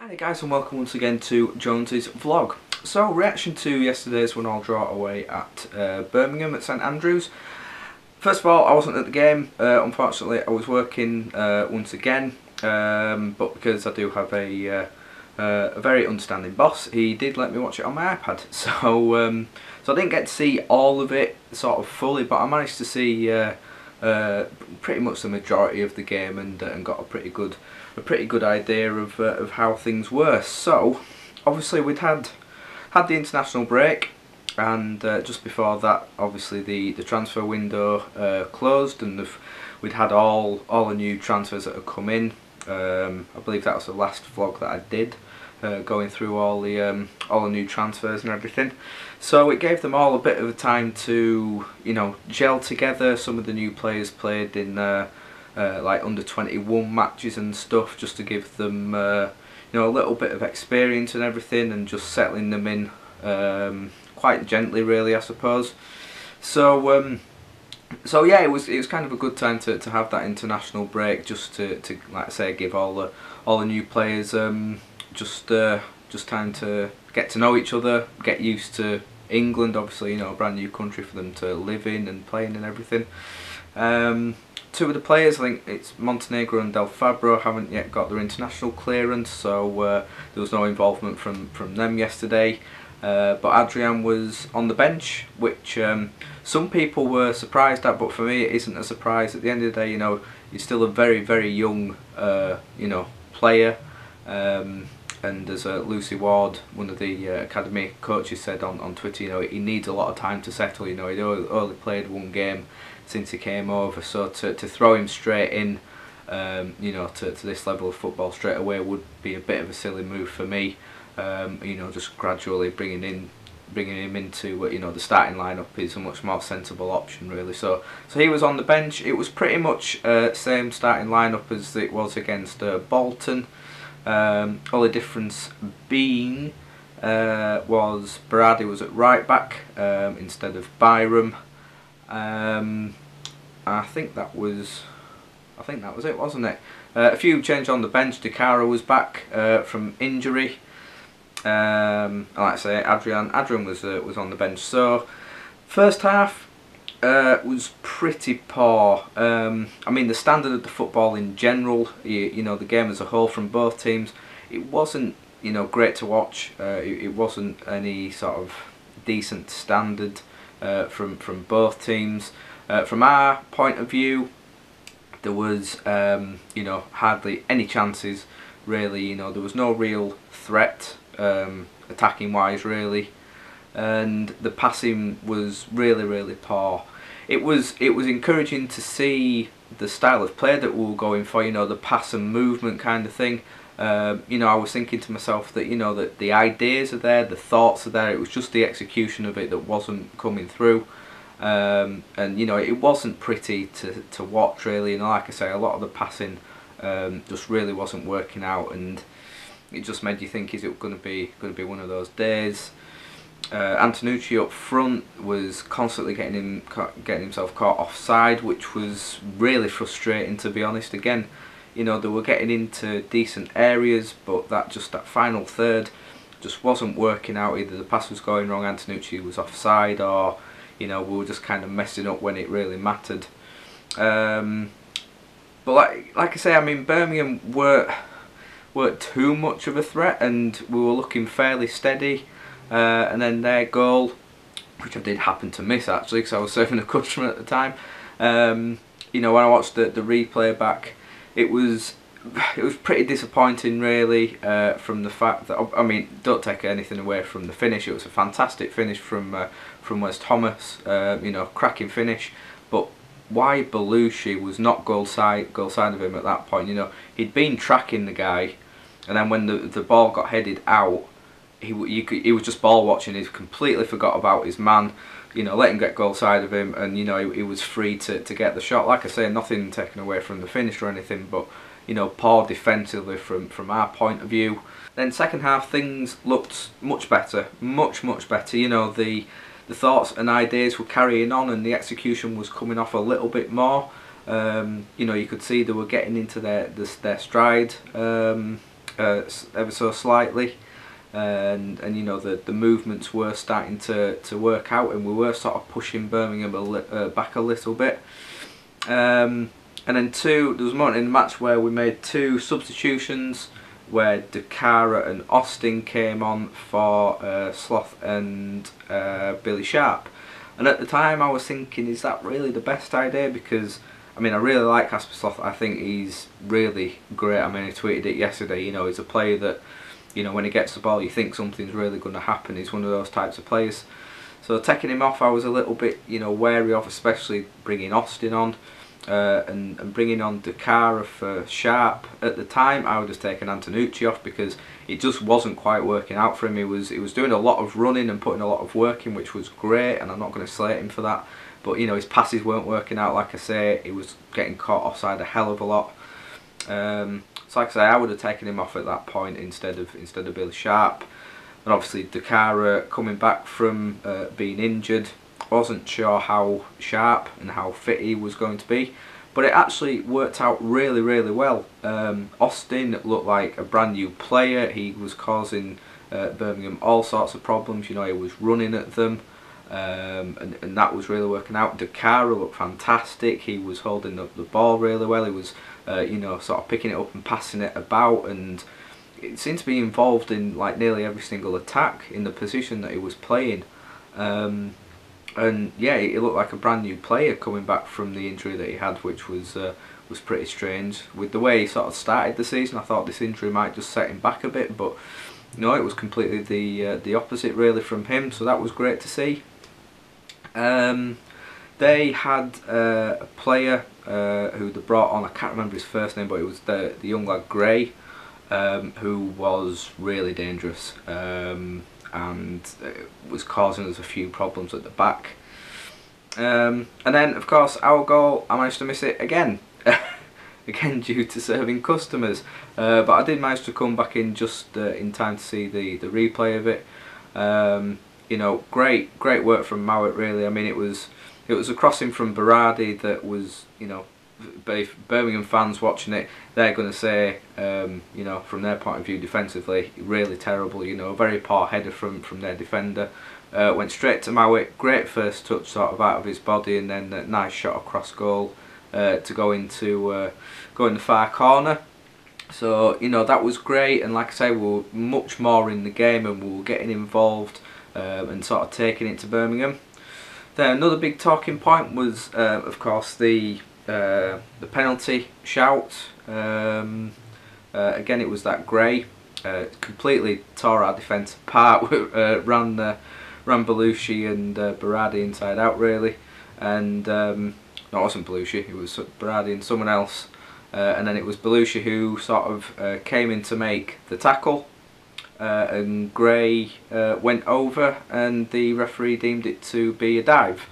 Hi guys, and welcome once again to Jonesy's vlog. So, reaction to yesterday's 1-1 draw away at Birmingham at St Andrews. First of all, I wasn't at the game, unfortunately. I was working once again, but because I do have a very understanding boss, he did let me watch it on my iPad. So, so I didn't get to see all of it sort of fully, but I managed to see pretty much the majority of the game and got a pretty good idea of how things were. So obviously we'd had the international break, and just before that obviously the transfer window closed, and we'd had all the new transfers that had come in. I believe that was the last vlog that I did, going through all the new transfers and everything. So it gave them all a bit of a time to, you know, gel together. Some of the new players played in like under 21 matches and stuff, just to give them you know, a little bit of experience and everything, and just settling them in quite gently, really, I suppose. So so yeah, it was kind of a good time to have that international break, just to like I say, give all the new players just time to get to know each other, get used to England. Obviously, you know, a brand new country for them to live in and play in and everything. Two of the players, I think it's Montenegro and Del Fabro, haven't yet got their international clearance, so there was no involvement from them yesterday. But Adrian was on the bench, which some people were surprised at, but for me it isn't a surprise. At the end of the day, you know, he's still a very young you know, player. And as Lucy Ward, one of the academy coaches, said on Twitter, you know, he needs a lot of time to settle. You know, he'd only played one game since he came over, so to throw him straight in, you know, to this level of football straight away would be a bit of a silly move for me. You know, just gradually bringing him into, you know, the starting lineup is a much more sensible option, really. So he was on the bench. It was pretty much same starting lineup as it was against Bolton. Only difference being was Berardi was at right back instead of Byram. I think that was it, wasn't it? A few changes on the bench. Dekara was back from injury. Like I say, Adrian was on the bench. So first half was pretty poor. I mean, the standard of the football in general, you know, the game as a whole from both teams, it wasn't, you know, great to watch. It wasn't any sort of decent standard from both teams. From our point of view, there was you know, hardly any chances, really. You know, there was no real threat attacking wise, really, and the passing was really poor. It was encouraging to see the style of play that we were going for, you know, the pass and movement kind of thing. You know, I was thinking to myself that, you know, that the ideas are there, the thoughts are there, it was just the execution of it that wasn't coming through. And you know, it wasn't pretty to watch, really. You know, like I say, a lot of the passing just really wasn't working out, and it just made you think, is it going to be one of those days? Antonucci up front was constantly getting himself caught offside, which was really frustrating, to be honest. Again, you know, they were getting into decent areas, but that final third just wasn't working out. Either the pass was going wrong, Antonucci was offside, or, you know, we were just kind of messing up when it really mattered. But like I say, I mean, Birmingham weren't too much of a threat, and we were looking fairly steady. And then their goal, which I did happen to miss actually, because I was serving a customer at the time. You know, when I watched the replay back, it was pretty disappointing, really, from the fact that, I mean, don't take anything away from the finish. It was a fantastic finish from Wes Thomas. You know, cracking finish. But why Belushi was not goal side of him at that point? You know, he'd been tracking the guy, and then when the ball got headed out, he was just ball watching. He completely forgot about his man. You know, let him get goal side of him, and you know, he was free to get the shot. Like I say, nothing taken away from the finish or anything, but you know, poor defensively from our point of view. Then second half, things looked much better, much better. You know, the thoughts and ideas were carrying on, and the execution was coming off a little bit more. You know, you could see they were getting into their stride. ever so slightly, and you know, the movements were starting to work out, and we were sort of pushing Birmingham back a little bit. And then there was a moment in the match where we made 2 substitutions, where Dakara and Austin came on for Sloth and Billy Sharp. And at the time I was thinking, is that really the best idea? Because I mean, I really like Casper Sloth. I think he's really great. I mean, I tweeted it yesterday, you know, he's a player that, you know, when he gets the ball you think something's really going to happen. He's one of those types of players. So taking him off I was a little bit, you know, wary of, especially bringing Austin on. And bringing on Dakara for Sharp. At the time I would have taken Antonucci off, because it just wasn't quite working out for him. He was doing a lot of running and putting a lot of work in, which was great, and I'm not going to slate him for that. But you know, his passes weren't working out. Like I say, he was getting caught offside a hell of a lot. So like I say, I would have taken him off at that point instead of Billy Sharp. And obviously Dakara coming back from being injured. Wasn't sure how sharp and how fit he was going to be, but it actually worked out really well. Austin looked like a brand new player. He was causing Birmingham all sorts of problems. You know, he was running at them, and that was really working out. Dakara looked fantastic. He was holding up the ball really well. He was you know, sort of picking it up and passing it about, and it seemed to be involved in like nearly every single attack in the position that he was playing. And yeah, he looked like a brand new player coming back from the injury that he had, which was pretty strange. With the way he sort of started the season, I thought this injury might just set him back a bit, but no, it was completely the opposite really from him. So that was great to see. They had a player who they brought on. I can't remember his first name, but it was the young lad Gray, who was really dangerous. And was causing us a few problems at the back. And then of course our goal, I managed to miss it again. Again due to serving customers, but I did manage to come back in just in time to see the replay of it. You know, great work from Mowat really. I mean, it was a crossing from Berardi that was, you know, if Birmingham fans watching it, they're going to say, you know, from their point of view defensively, really terrible. You know, a very poor header from their defender. Went straight to Mowat, great first touch sort of out of his body, and then a nice shot across goal to go in the far corner. So you know, that was great, and like I say, we were much more in the game and we were getting involved and sort of taking it to Birmingham. Then another big talking point was, of course, the penalty shout. Again, it was that Gray completely tore our defence apart. ran Belushi and Berardi inside out really, and no, it wasn't Belushi, it was Berardi and someone else, and then it was Belushi who sort of came in to make the tackle, and Gray went over, and the referee deemed it to be a dive.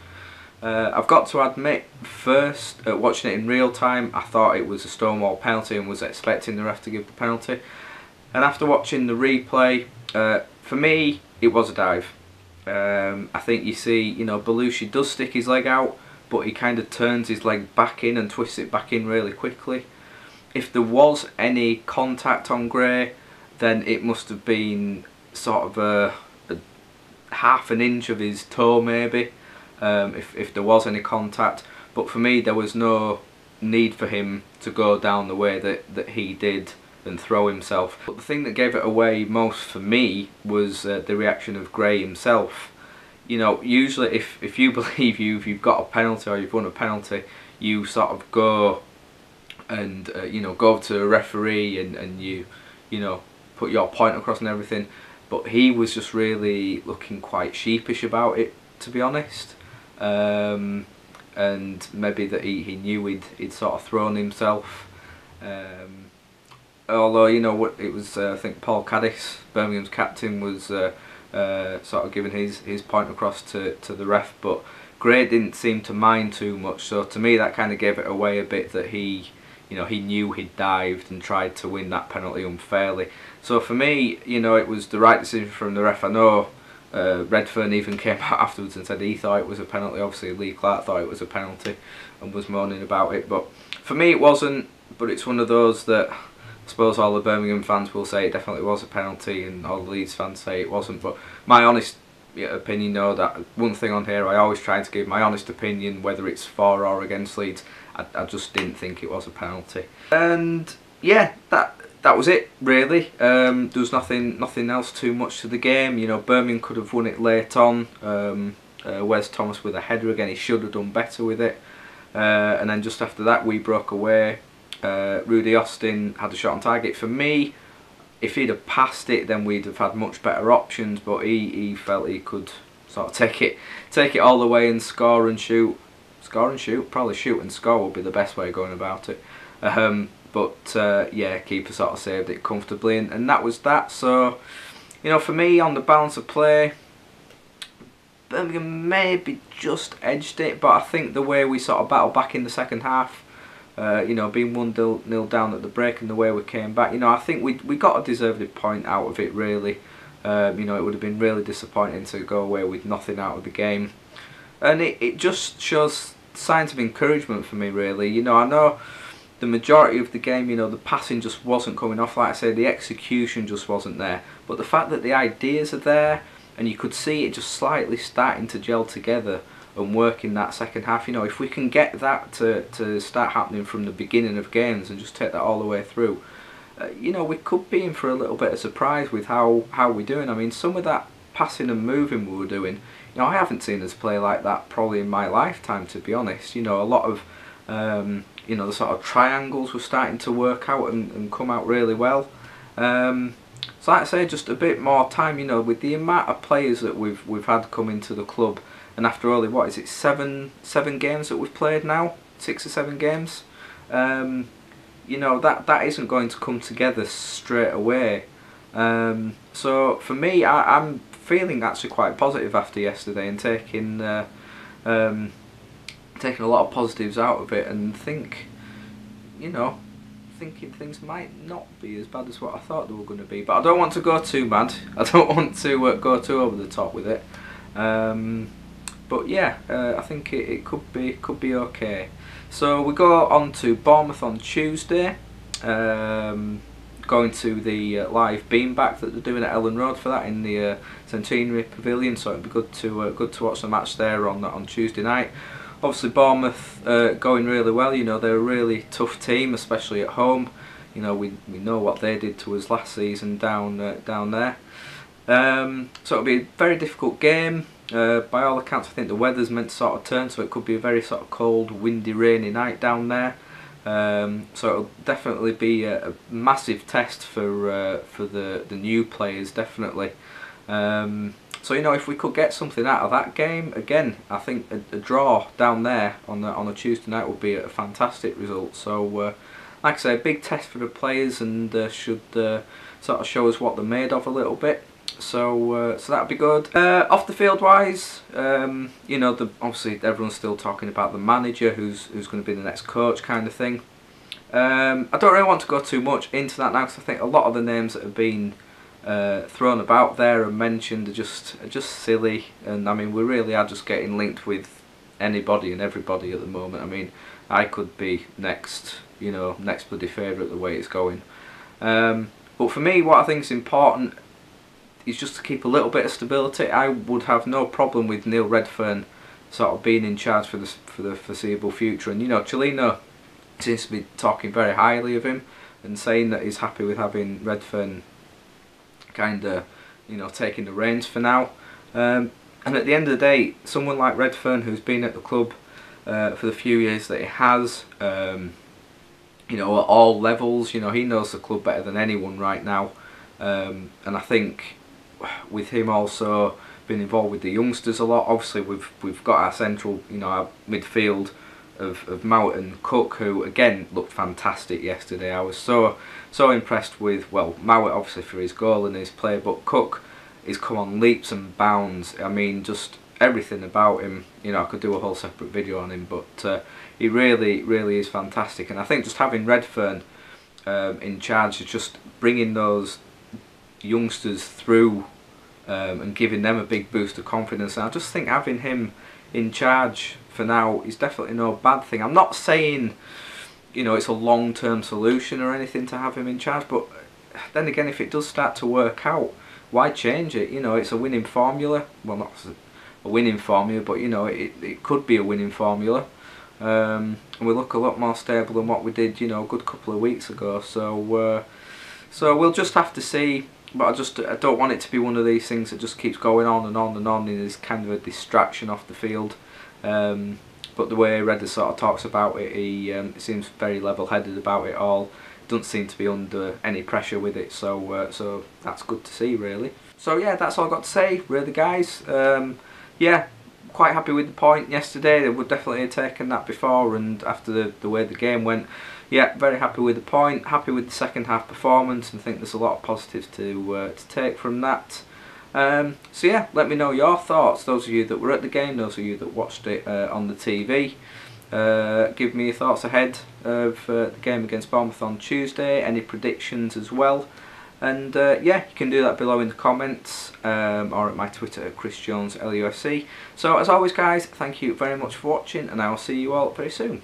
I've got to admit, first watching it in real time, I thought it was a stonewall penalty and was expecting the ref to give the penalty. And after watching the replay, for me, it was a dive. I think you see, you know, Belushi does stick his leg out, but he kind of turns his leg back in and twists it back in really quickly. If there was any contact on Gray, then it must have been sort of a half an inch of his toe maybe. If there was any contact, but for me there was no need for him to go down the way that he did and throw himself. But the thing that gave it away most for me was the reaction of Gray himself. You know, usually if you believe you've got a penalty or you've won a penalty, you sort of go and you know, go to a referee and you know, put your point across and everything. But he was just really looking quite sheepish about it, to be honest. And maybe that he knew he'd sort of thrown himself. Although, you know, what it was, I think Paul Caddis, Birmingham's captain, was sort of giving his point across to the ref, but Gray didn't seem to mind too much. So to me, that kind of gave it away a bit that he, you know, he knew he'd dived and tried to win that penalty unfairly. So for me, you know, it was the right decision from the ref. I know Redfern even came out afterwards and said he thought it was a penalty. Obviously Lee Clark thought it was a penalty and was moaning about it, but for me it wasn't. But it's one of those that I suppose all the Birmingham fans will say it definitely was a penalty, and all the Leeds fans say it wasn't. But my honest opinion, though, that one thing on here I always try to give my honest opinion, whether it's for or against Leeds. I just didn't think it was a penalty. And yeah, that was it really. There was nothing else too much to the game. You know, Birmingham could have won it late on. Wes Thomas with a header again. He should have done better with it. And then just after that, we broke away. Rudy Austin had a shot on target. For me, if he'd have passed it, then we'd have had much better options. But he felt he could sort of take it all the way and score and shoot. Score and shoot, probably shoot and score would be the best way of going about it. But yeah, keeper sort of saved it comfortably, and that was that. So, you know, for me, on the balance of play, Birmingham maybe just edged it, but I think the way we sort of battled back in the second half, you know, being 1-0 down at the break, and the way we came back, you know, I think we got a deserved point out of it really. You know, it would have been really disappointing to go away with nothing out of the game, and it just shows signs of encouragement for me really. You know, I know the majority of the game, you know, the passing just wasn't coming off, like I said, the execution just wasn't there, but the fact that the ideas are there, and you could see it just slightly starting to gel together and work in that second half. You know, if we can get that to start happening from the beginning of games and just take that all the way through, you know, we could be in for a little bit of surprise with how we're doing. I mean, some of that passing and moving we were doing, you know, I haven't seen us play like that probably in my lifetime, to be honest. You know, a lot of you know, the sort of triangles were starting to work out and come out really well. So like I say, just a bit more time, you know, with the amount of players that we've had come into the club, and after only, what is it, seven games that we've played now, 6 or 7 games. You know, that isn't going to come together straight away. So for me, I'm feeling actually quite positive after yesterday, and taking a lot of positives out of it, and think, you know, thinking things might not be as bad as what I thought they were going to be. But I don't want to go too mad. I don't want to go too over the top with it. But yeah, I think it could be okay. So we go on to Bournemouth on Tuesday. Going to the live beanbag that they're doing at Ellen Road for that, in the Centenary Pavilion. So it'd be good to watch the match there on Tuesday night. Obviously Bournemouth going really well. You know, they're a really tough team, especially at home. You know, we know what they did to us last season down there. So it'll be a very difficult game. By all accounts, I think the weather's meant to sort of turn, so it could be a very sort of cold, windy, rainy night down there. So it'll definitely be a massive test for the new players, definitely. So, you know, if we could get something out of that game, again, I think a draw down there on a Tuesday night would be a fantastic result. So, like I say, a big test for the players, and should sort of show us what they're made of a little bit. So, so that'd be good. Off the field wise, you know, obviously everyone's still talking about the manager, who's going to be the next coach, kind of thing. I don't really want to go too much into that now, because I think a lot of the names that have been thrown about there and mentioned are just silly, and I mean, we really are just getting linked with anybody and everybody at the moment. I mean, I could be next, you know, next bloody favourite the way it's going. But for me, what I think is important is just to keep a little bit of stability. I would have no problem with Neil Redfern sort of being in charge for the foreseeable future, and you know, Cellino seems to be talking very highly of him and saying that he's happy with having Redfern kind of, you know, taking the reins for now. And at the end of the day, someone like Redfern, who's been at the club for the few years that he has, you know, at all levels, you know, he knows the club better than anyone right now. And I think with him also being involved with the youngsters a lot, obviously we've got our central, you know, our midfield of Mount and Cook, who again looked fantastic yesterday. I was so impressed with, well, Mount obviously for his goal and his play, but Cook is come on leaps and bounds. I mean, just everything about him, you know, I could do a whole separate video on him, but he really is fantastic. And I think just having Redfern in charge is just bringing those youngsters through and giving them a big boost of confidence. And I just think having him in charge for now is definitely no bad thing. I'm not saying, you know, it's a long-term solution or anything to have him in charge, but then again, if it does start to work out, why change it? You know, it's a winning formula. Well, not a winning formula, but you know, it could be a winning formula. And we look a lot more stable than what we did, you know, a good couple of weeks ago. So we'll just have to see. But I don't want it to be one of these things that just keeps going on and on and on, and is kind of a distraction off the field. But the way Redder sort of talks about it, he seems very level-headed about it all. Doesn't seem to be under any pressure with it, so that's good to see, really. So yeah, that's all I've got to say, really, guys. Yeah, quite happy with the point yesterday. They would definitely have taken that before, and after the way the game went, yeah, very happy with the point. Happy with the second half performance, and think there's a lot of positives to take from that. So yeah, let me know your thoughts. Those of you that were at the game, those of you that watched it on the TV. Give me your thoughts ahead of the game against Bournemouth on Tuesday, any predictions as well, and yeah, you can do that below in the comments, or at my Twitter at Chris Jones LUFC. So as always, guys, thank you very much for watching, and I will see you all very soon.